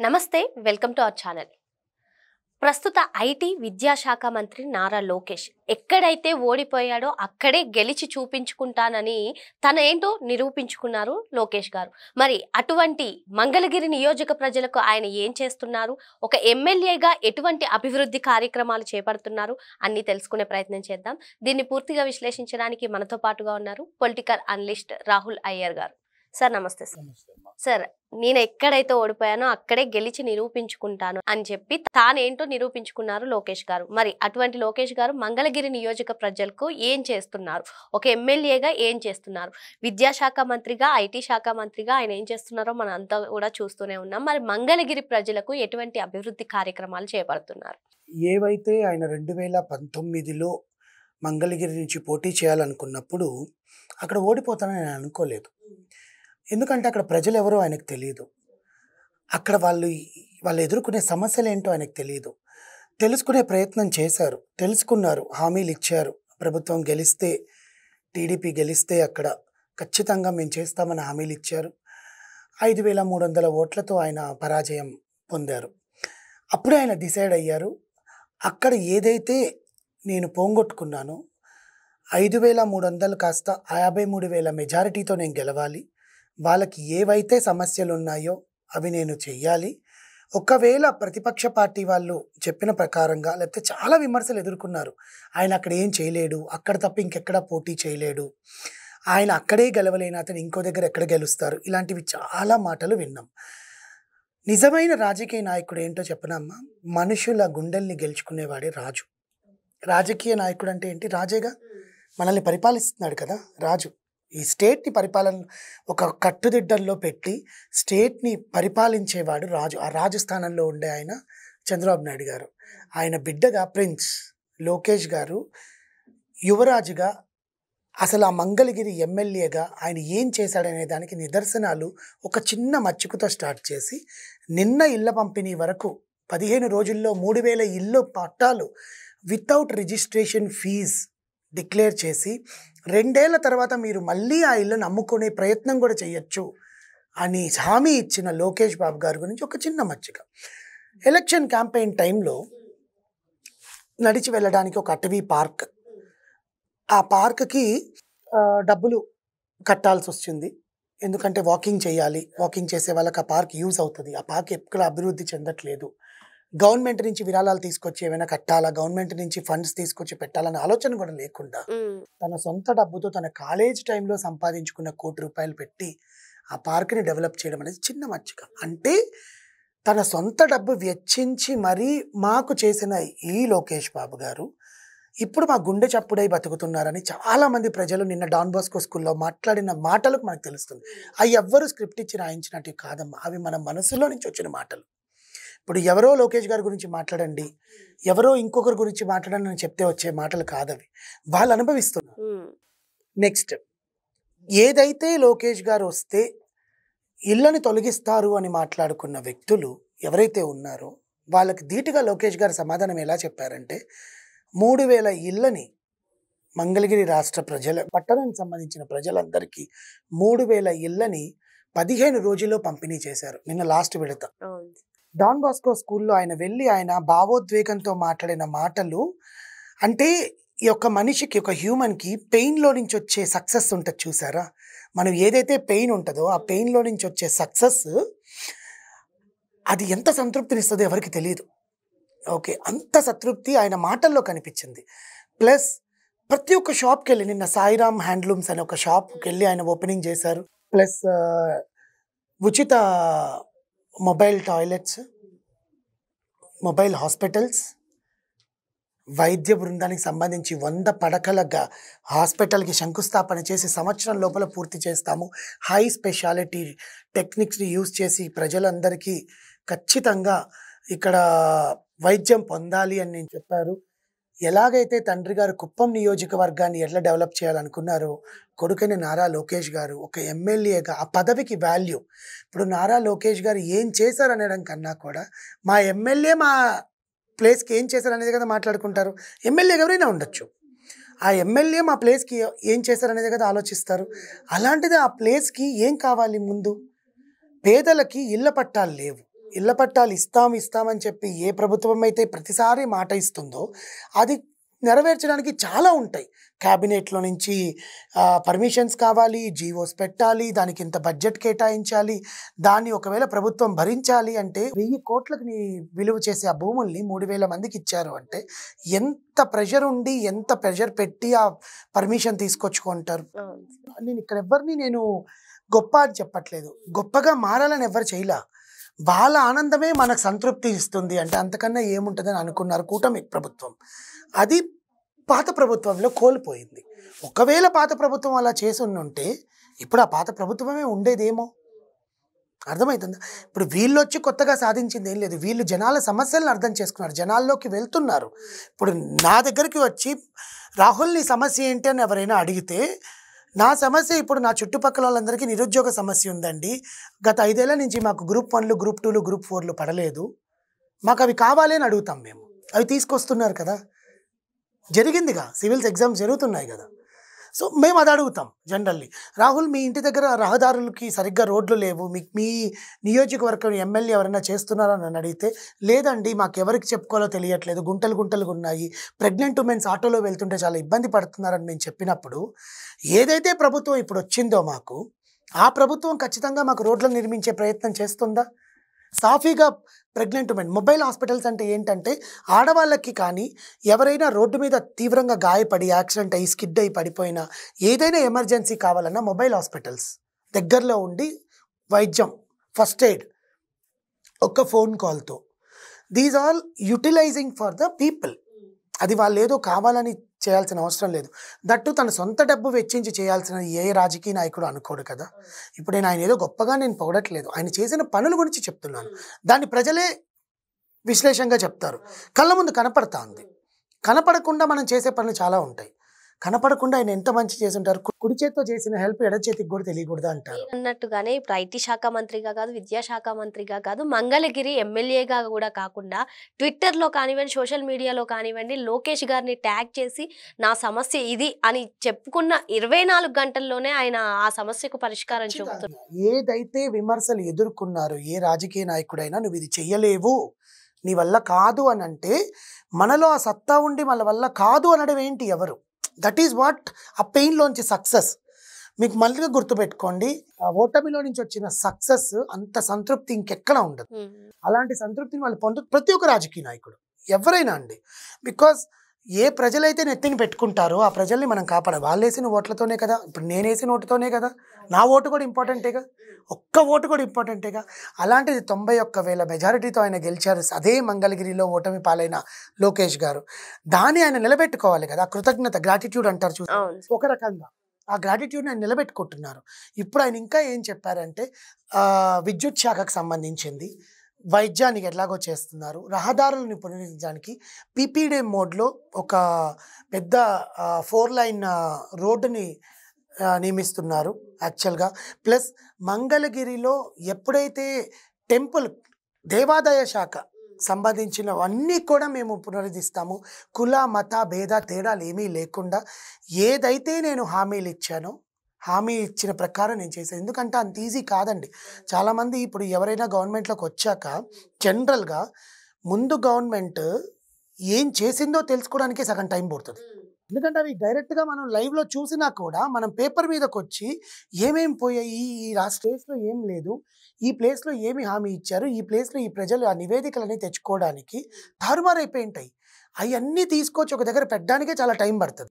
నమస్తే welcome to our channel. ప్రస్తుత IT విద్యాశాఖ మంత్రి నారా లోకేష్ ఎక్కడైతే ఓడిపోయాడో అక్కడే గెలిచి చూపించుకుంటానని తన ఏంటో నిరూపించుకున్నారు లోకేష్ గారు. మరి అటువంటి మంగళగిరి నియోజక ప్రజలకు ఆయన ఏం చేస్తున్నారు, ఒక ఎమ్మెల్యేగా ఎటువంటి అభివృద్ధి కార్యక్రమాలు చేపడుతున్నారు అన్ని తెలుసుకునే ప్రయత్నం చేద్దాం. దీన్ని పూర్తిగా విశ్లేషించడానికి మనతో పాటుగా ఉన్నారు పొలిటికల్ అనలిస్ట్ రాహుల్ అయ్యర్ గారు. సార్ నమస్తే. సార్, నేను ఎక్కడైతే ఓడిపోయానో అక్కడే గెలిచి నిరూపించుకుంటాను అని చెప్పి తానేంటో నిరూపించుకున్నారు లోకేష్ గారు. మరి అటువంటి లోకేష్ గారు మంగళగిరి నియోజక ప్రజలకు ఏం చేస్తున్నారు, ఒక ఎమ్మెల్యేగా ఏం చేస్తున్నారు, విద్యాశాఖ మంత్రిగా ఐటీ శాఖ మంత్రిగా ఆయన ఏం చేస్తున్నారో మనం అంతా కూడా చూస్తూనే ఉన్నాం. మరి మంగళగిరి ప్రజలకు ఎటువంటి అభివృద్ధి కార్యక్రమాలు చేపడుతున్నారు? ఏవైతే ఆయన 2019లో మంగళగిరి నుంచి పోటీ చేయాలనుకున్నప్పుడు అక్కడ ఓడిపోతానని నేను అనుకోలేదు. ఎందుకంటే అక్కడ ప్రజలు ఎవరో ఆయనకు తెలియదు, అక్కడ వాళ్ళు ఎదుర్కొనే సమస్యలు ఏంటో ఆయనకు తెలియదు. తెలుసుకునే ప్రయత్నం చేశారు, తెలుసుకున్నారు, హామీలు ఇచ్చారు. ప్రభుత్వం గెలిస్తే, టీడీపీ గెలిస్తే అక్కడ ఖచ్చితంగా మేము చేస్తామని హామీలు ఇచ్చారు. 5300 ఓట్లతో ఆయన పరాజయం పొందారు. అప్పుడే ఆయన డిసైడ్ అయ్యారు, అక్కడ ఏదైతే నేను పోంగొట్టుకున్నానో 5300 కాస్త 53,000 మెజారిటీతో నేను గెలవాలి. వాళ్ళకి ఏవైతే సమస్యలు ఉన్నాయో అవి నేను చెయ్యాలి. ఒకవేళ ప్రతిపక్ష పార్టీ వాళ్ళు చెప్పిన ప్రకారంగా, లేకపోతే చాలా విమర్శలు ఎదుర్కొన్నారు, ఆయన అక్కడ ఏం చేయలేడు, అక్కడ తప్ప ఇంకెక్కడ పోటీ చేయలేడు, ఆయన అక్కడే గెలవలేని అతను ఇంకో దగ్గర ఎక్కడ గెలుస్తారు, ఇలాంటివి చాలా మాటలు విన్నాం. నిజమైన రాజకీయ నాయకుడు ఏంటో చెప్పనమ్మా, మనుషుల గుండెల్ని గెలుచుకునేవాడే రాజు. రాజకీయ నాయకుడు అంటే ఏంటి? రాజేగా, మనల్ని పరిపాలిస్తున్నాడు కదా రాజు. ఈ స్టేట్ని పరిపాలన ఒక కట్టుదిడ్డల్లో పెట్టి స్టేట్ని పరిపాలించేవాడు రాజు. ఆ రాజు స్థానంలో ఉండే ఆయన చంద్రబాబు నాయుడు గారు. ఆయన బిడ్డగా ప్రిన్స్ లోకేష్ గారు యువరాజుగా, అసలు ఆ మంగళగిరి ఎమ్మెల్యేగా ఆయన ఏం చేశాడనే దానికి నిదర్శనాలు ఒక చిన్న మచ్చుకుతో స్టార్ట్ చేసి నిన్న ఇళ్ల పంపిణీ వరకు 15 రోజుల్లో 3000 ఇళ్ళు పట్టాలు వితౌట్ రిజిస్ట్రేషన్ ఫీజ్ డిక్లేర్ చేసి 2 ఏళ్ల తర్వాత మీరు మళ్ళీ ఆ ఇళ్ళను అమ్ముకునే ప్రయత్నం కూడా చేయొచ్చు అని హామీ ఇచ్చిన లోకేష్ బాబు గారి గురించి ఒక చిన్న మచ్చిక. ఎలక్షన్ క్యాంపెయిన్ టైంలో నడిచి వెళ్ళడానికి ఒక అటవీ పార్క్, ఆ పార్క్కి డబ్బులు కట్టాల్సి వచ్చింది. ఎందుకంటే వాకింగ్ చేయాలి, వాకింగ్ చేసే వాళ్ళకి ఆ పార్క్ యూజ్ అవుతుంది. ఆ పార్క్ ఎక్కడ అభివృద్ధి చెందట్లేదు. గవర్నమెంట్ నుంచి విరాళాలు తీసుకొచ్చి ఏమైనా కట్టాలా, గవర్నమెంట్ నుంచి ఫండ్స్ తీసుకొచ్చి పెట్టాలన్న ఆలోచన కూడా లేకుండా తన సొంత డబ్బుతో తన కాలేజ్ టైంలో సంపాదించుకున్న ₹1 కోటి పెట్టి ఆ పార్క్ని డెవలప్ చేయడం అనేది చిన్న మచ్చిక. అంటే తన సొంత డబ్బు వెచ్చించి మరీ మాకు చేసిన ఈ లోకేష్ బాబు గారు ఇప్పుడు మా గుండె చప్పుడై బతుకుతున్నారని చాలామంది ప్రజలు నిన్న డాన్ బోస్కో స్కూల్లో మాట్లాడిన మాటలకు మనకు తెలుస్తుంది. అవి ఎవ్వరూ స్క్రిప్ట్ ఇచ్చి రాయించినట్టు కాదమ్మా, అవి మన మనసులో నుంచి వచ్చిన మాటలు. ఇప్పుడు ఎవరో లోకేష్ గారి గురించి మాట్లాడండి, ఎవరో ఇంకొకరి గురించి మాట్లాడండి అని చెప్తే వచ్చే మాటలు కాదవి, వాళ్ళు అనుభవిస్తున్నారు. నెక్స్ట్, ఏదైతే లోకేష్ గారు వస్తే ఇళ్ళని తొలగిస్తారు అని మాట్లాడుకున్న వ్యక్తులు ఎవరైతే ఉన్నారో వాళ్ళకి ధీటుగా లోకేష్ గారు సమాధానం ఎలా చెప్పారంటే 3000 ఇళ్ళని మంగళగిరి రాష్ట్ర పట్టణానికి సంబంధించిన ప్రజలందరికీ 3000 ఇళ్ళని 15 రోజుల్లో పంపిణీ చేశారు. నిన్న లాస్ట్ విడత డాన్ బాస్కో స్కూల్లో ఆయన వెళ్ళి ఆయన భావోద్వేగంతో మాట్లాడిన మాటలు, అంటే ఈ యొక్క మనిషికి, ఒక హ్యూమన్కి పెయిన్లో నుంచి వచ్చే సక్సెస్ ఉంటుంది చూసారా, మనం ఏదైతే పెయిన్ ఉంటుందో ఆ పెయిన్లో నుంచి వచ్చే సక్సెస్ అది ఎంత సంతృప్తినిస్తుందో ఎవరికి తెలియదు. ఓకే, అంత సంతృప్తి ఆయన మాటల్లో కనిపించింది. ప్లస్ ప్రతి ఒక్క షాప్కి వెళ్ళి, నిన్న సాయిరామ్ హ్యాండ్లూమ్స్ అనే ఒక షాప్కి వెళ్ళి ఆయన ఓపెనింగ్ చేశారు. ప్లస్ ఉచిత మొబైల్ టాయిలెట్స్, మొబైల్ హాస్పిటల్స్, వైద్య బృందానికి సంబంధించి 100 పడకల హాస్పిటల్కి శంకుస్థాపన చేసి సంవత్సరం లోపల పూర్తి చేస్తాము, హై స్పెషాలిటీ టెక్నిక్స్ని యూజ్ చేసి ప్రజలందరికీ ఖచ్చితంగా ఇక్కడ వైద్యం పొందాలి అని నేను చెప్పారు. ఎలాగైతే తండ్రి గారు కుప్పం నియోజకవర్గాన్ని ఎట్లా డెవలప్ చేయాలనుకున్నారో కొడుకైన నారా లోకేష్ గారు ఒక ఎమ్మెల్యేగా ఆ పదవికి వాల్యూ, ఇప్పుడు నారా లోకేష్ గారు ఏం చేశారనడం కన్నా కూడా మా ఎమ్మెల్యే మా ప్లేస్కి ఏం చేశారనేది కదా మాట్లాడుకుంటారు. ఎమ్మెల్యేగా ఎవరైనా ఉండొచ్చు, ఆ ఎమ్మెల్యే మా ప్లేస్కి ఏం చేశారనేది కదా ఆలోచిస్తారు. అలాంటిది ఆ ప్లేస్కి ఏం కావాలి? ముందు పేదలకి ఇళ్ల పట్టాలు లేవు, ఇళ్ల పట్టాలు ఇస్తామని చెప్పి ఏ ప్రభుత్వం అయితే ప్రతిసారి మాట ఇస్తుందో అది నెరవేర్చడానికి చాలా ఉంటాయి. క్యాబినెట్లో నుంచి పర్మిషన్స్ కావాలి, జీవోస్ పెట్టాలి, దానికి ఇంత బడ్జెట్ కేటాయించాలి, దాన్ని ఒకవేళ ప్రభుత్వం భరించాలి అంటే 1000 కోట్లకు విలువ చేసే ఆ భూముల్ని 3000 మందికి ఇచ్చారు అంటే ఎంత ప్రెషర్ ఉండి ఎంత ప్రెషర్ పెట్టి ఆ పర్మిషన్ తీసుకొచ్చుకుంటారు. నేను ఇక్కడ ఎవరిని నేను గొప్ప అని చెప్పట్లేదు, గొప్పగా మారాలని ఎవరు చేయలే. వాళ్ళ ఆనందమే మనకు సంతృప్తి ఇస్తుంది అంటే అంతకన్నా ఏముంటుందని అనుకున్నారు కూటమి ప్రభుత్వం. అది పాత ప్రభుత్వంలో కోల్పోయింది. ఒకవేళ పాత ప్రభుత్వం అలా చేసి ఉంటే ఇప్పుడు ఆ పాత ప్రభుత్వమే ఉండేదేమో. అర్థమవుతుందా? ఇప్పుడు వీళ్ళు వచ్చి కొత్తగా సాధించింది ఏం లేదు, వీళ్ళు జనాల సమస్యలను అర్థం చేసుకున్నారు, జనాల్లోకి వెళ్తున్నారు. ఇప్పుడు నా దగ్గరికి వచ్చి రాహుల్ నీ సమస్య ఏంటి అని ఎవరైనా అడిగితే నా సమస్య ఇప్పుడు నా చుట్టుపక్కల వాళ్ళందరికీ నిరుద్యోగ సమస్య ఉందండి, గత 5 ఏళ్ల నుంచి మాకు గ్రూప్ 1లు గ్రూప్ 2లు గ్రూప్ 4లు పడలేదు, మాకు అవి కావాలి అని అడుగుతాం. మేము అవి తీసుకొస్తున్నారు కదా, జరిగిందిగా, సివిల్స్ ఎగ్జామ్స్ జరుగుతున్నాయి కదా. సో మేము అది అడుగుతాం జనరల్లీ. రాహుల్ మీ ఇంటి దగ్గర రహదారులకి సరిగ్గా రోడ్లు లేవు, మీకు మీ నియోజకవర్గం ఎమ్మెల్యే ఎవరైనా చేస్తున్నారని నన్ను అడిగితే లేదండి మాకు ఎవరికి చెప్పుకోవాలో తెలియట్లేదు, గుంటలు గుంటలుగా ఉన్నాయి, ప్రెగ్నెంట్ ఉమెన్స్ ఆటోలో వెళ్తుంటే చాలా ఇబ్బంది పడుతున్నారని మేము చెప్పినప్పుడు ఏదైతే ప్రభుత్వం ఇప్పుడు వచ్చిందో మాకు ఆ ప్రభుత్వం ఖచ్చితంగా మాకు రోడ్లను నిర్మించే ప్రయత్నం చేస్తుందా? సాఫీగా ప్రెగ్నెంట్ ఉమెన్ మొబైల్ హాస్పిటల్స్ అంటే ఏంటంటే ఆడవాళ్ళకి కానీ ఎవరైనా రోడ్డు మీద తీవ్రంగా గాయపడి యాక్సిడెంట్ అయ్యి స్కిడ్ అయ్యి పడిపోయినా ఏదైనా ఎమర్జెన్సీ కావాలన్నా మొబైల్ హాస్పిటల్స్ దగ్గరలో ఉండి వైద్యం ఫస్ట్ ఎయిడ్ ఒక్క ఫోన్ కాల్తో. These all utilising for the people. అది వాళ్ళు ఏదో కావాలని చేయాల్సిన అవసరం లేదు. దట్టు తన సొంత డబ్బు వెచ్చించి చేయాల్సిన ఏ రాజకీయ నాయకుడు అనుకోడు కదా. ఇప్పుడు ఆయన ఏదో గొప్పగా నేను పొగడట్లేదు, ఆయన చేసిన పనుల గురించి చెప్తున్నాను. దాన్ని ప్రజలే విశ్లేషంగా చెప్తారు. కళ్ళ ముందు కనపడతా ఉంది, కనపడకుండా మనం చేసే పనులు చాలా ఉంటాయి. కనపడకుండా ఆయన ఎంత మంచి చేసి ఉంటారు. కుడి చేతితో చేసిన హెల్ప్ ఎడ చేతికి కూడా తెలియకూడదు అంటారు. అన్నట్టుగానే ఇప్పుడు ఐటీ శాఖ మంత్రిగా కాదు, విద్యాశాఖ మంత్రిగా కాదు, మంగళగిరి ఎమ్మెల్యేగా కూడా కాకుండా ట్విట్టర్లో కానివ్వండి, సోషల్ మీడియాలో కానివ్వండి, లోకేష్ గారిని ట్యాగ్ చేసి నా సమస్య ఇది అని చెప్పుకున్న 24 గంటల్లోనే ఆయన ఆ సమస్యకు పరిష్కారం చూపుతున్నారు. ఏదైతే విమర్శలు ఎదుర్కొన్నారు ఏ రాజకీయ నాయకుడైనా నువ్వు ఇది చెయ్యలేవు, నీ వల్ల కాదు అని అంటే మనలో ఆ సత్తా ఉండి మన వల్ల కాదు అనడం ఏంటి ఎవరు? దట్ ఈజ్ వాట్ ఆ పెయిన్లోంచి సక్సెస్. మీకు మళ్ళీ గుర్తుపెట్టుకోండి, ఆ ఓటమిలో నుంచి వచ్చిన సక్సెస్ అంత సంతృప్తి ఇంకెక్కడ ఉండదు. అలాంటి సంతృప్తిని వాళ్ళు ప్రతి ఒక్క రాజకీయ నాయకుడు ఎవరైనా అండి. బికాజ్ ఏ ప్రజలైతే నెత్తిని పెట్టుకుంటారో ఆ ప్రజల్ని మనం కాపాడాలి. వాళ్ళు వేసిన ఓట్లతోనే కదా, ఇప్పుడు నేను వేసిన ఓటుతోనే కదా, నా ఓటు కూడా ఇంపార్టెంటేగా, ఒక్క ఓటు కూడా ఇంపార్టెంటేగా. అలాంటిది 91,000 మెజారిటీతో ఆయన గెలిచారు. అదే మంగళగిరిలో ఓటమి పాలైన లోకేష్ గారు, దాన్ని ఆయన నిలబెట్టుకోవాలి కదా. కృతజ్ఞత, గ్రాటిట్యూడ్ అంటారు చూసి, ఒక రకంగా ఆ గ్రాటిట్యూడ్ని ఆయన నిలబెట్టుకుంటున్నారు. ఇప్పుడు ఆయన ఇంకా ఏం చెప్పారంటే విద్యుత్ శాఖకు సంబంధించింది, వైద్యానికి ఎట్లాగో చేస్తున్నారు, రహదారులను పునరుద్ధరించడానికి పీపీడే మోడ్లో ఒక పెద్ద 4 లైన్ రోడ్డుని నియమిస్తున్నారు యాక్చువల్గా. ప్లస్ మంగళగిరిలో ఎప్పుడైతే టెంపుల్ దేవాదాయ శాఖ సంబంధించినవన్నీ కూడా మేము పునరుద్ధరిస్తాము, కుల మత భేద తేడాలు ఏమీ లేకుండా ఏదైతే నేను హామీలు ఇచ్చానో హామీ ఇచ్చిన ప్రకారం నేను చేశాను. ఎందుకంటే అంత ఈజీ కాదండి. చాలామంది ఇప్పుడు ఎవరైనా గవర్నమెంట్లోకి వచ్చాక జనరల్గా ముందు గవర్నమెంట్ ఏం చేసిందో తెలుసుకోవడానికే సగం టైం పడుతుంది. ఎందుకంటే అవి డైరెక్ట్గా మనం లైవ్లో చూసినా కూడా మనం పేపర్ మీదకి వచ్చి ఏమేమి పోయాయి, ఈ స్టేజ్లో ఏం లేదు, ఈ ప్లేస్లో ఏమి హామీ ఇచ్చారు, ఈ ప్లేస్లో ఈ ప్రజలు ఆ నివేదికలని తెచ్చుకోవడానికి తారుమారైపోయి ఉంటాయి. అవన్నీ తీసుకొచ్చి ఒక దగ్గర పెట్టడానికే చాలా టైం పడుతుంది.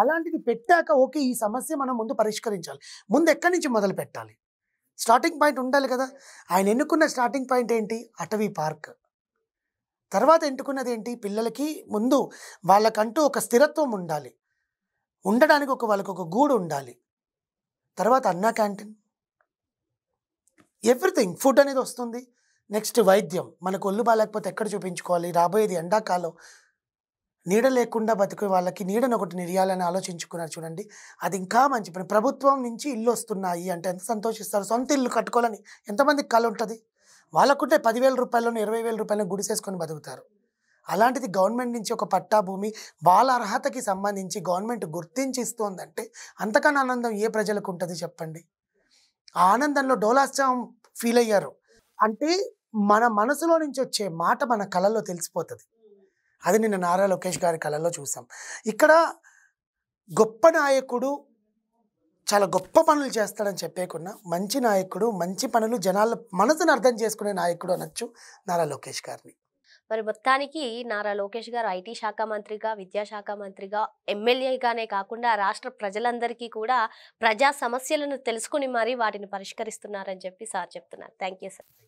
అలాంటిది పెట్టాక ఓకే ఈ సమస్య మనం ముందు పరిష్కరించాలి. ముందు ఎక్కడి నుంచి మొదలు పెట్టాలి? స్టార్టింగ్ పాయింట్ ఉండాలి కదా. ఆయన ఎన్నుకున్న స్టార్టింగ్ పాయింట్ ఏంటి? అటవీ పార్క్. తర్వాత ఎన్నుకున్నది ఏంటి? పిల్లలకి ముందు వాళ్ళకంటూ ఒక స్థిరత్వం ఉండాలి, ఉండడానికి వాళ్ళకి ఒక గూడు ఉండాలి. తర్వాత అన్నా క్యాంటీన్, ఎవ్రీథింగ్ ఫుడ్ అనేది వస్తుంది. నెక్స్ట్ వైద్యం, మనకు ఒళ్ళు బాగాలేకపోతే ఎక్కడ చూపించుకోవాలి? రాబోయేది ఎండాకాలం, నీడ లేకుండా బతికే వాళ్ళకి నీడను ఒకటి నిర్యాలని ఆలోచించుకున్నారు చూడండి. అది ఇంకా మంచి పని. ప్రభుత్వం నుంచి ఇల్లు వస్తున్నాయి అంటే ఎంత సంతోషిస్తారు. సొంత ఇల్లు కట్టుకోవాలని ఎంతమందికి కళ ఉంటుంది? వాళ్ళకుంటే 10,000 రూపాయలను 20,000 రూపాయలను గుడిసేసుకొని బతుకుతారు. అలాంటిది గవర్నమెంట్ నుంచి ఒక పట్టా భూమి వాళ్ళ అర్హతకి సంబంధించి గవర్నమెంట్ గుర్తించి ఇస్తోందంటే అంతకన్నా ఆనందం ఏ ప్రజలకు ఉంటుంది చెప్పండి? ఆ ఆనందంలో డోలాస్చాం ఫీల్ అయ్యారు. అంటే మన మనసులో నుంచి వచ్చే మాట మన కళల్లో తెలిసిపోతుంది. అది నిన్న నారా లోకేష్ గారి కళల్లో చూసాం. ఇక్కడ గొప్ప నాయకుడు చాలా గొప్ప పనులు చేస్తాడని చెప్పేకున్నా మంచి నాయకుడు, మంచి పనులు, జనాల మనసును అర్థం చేసుకునే నాయకుడు అనొచ్చు నారా లోకేష్ గారిని. మరి మొత్తానికి నారా లోకేష్ గారు ఐటీ శాఖ మంత్రిగా, విద్యాశాఖ మంత్రిగా, ఎమ్మెల్యేగానే కాకుండా రాష్ట్ర ప్రజలందరికీ కూడా ప్రజా సమస్యలను తెలుసుకుని మరి వాటిని పరిష్కరిస్తున్నారని చెప్పి సార్ చెప్తున్నారు. Thank you sir.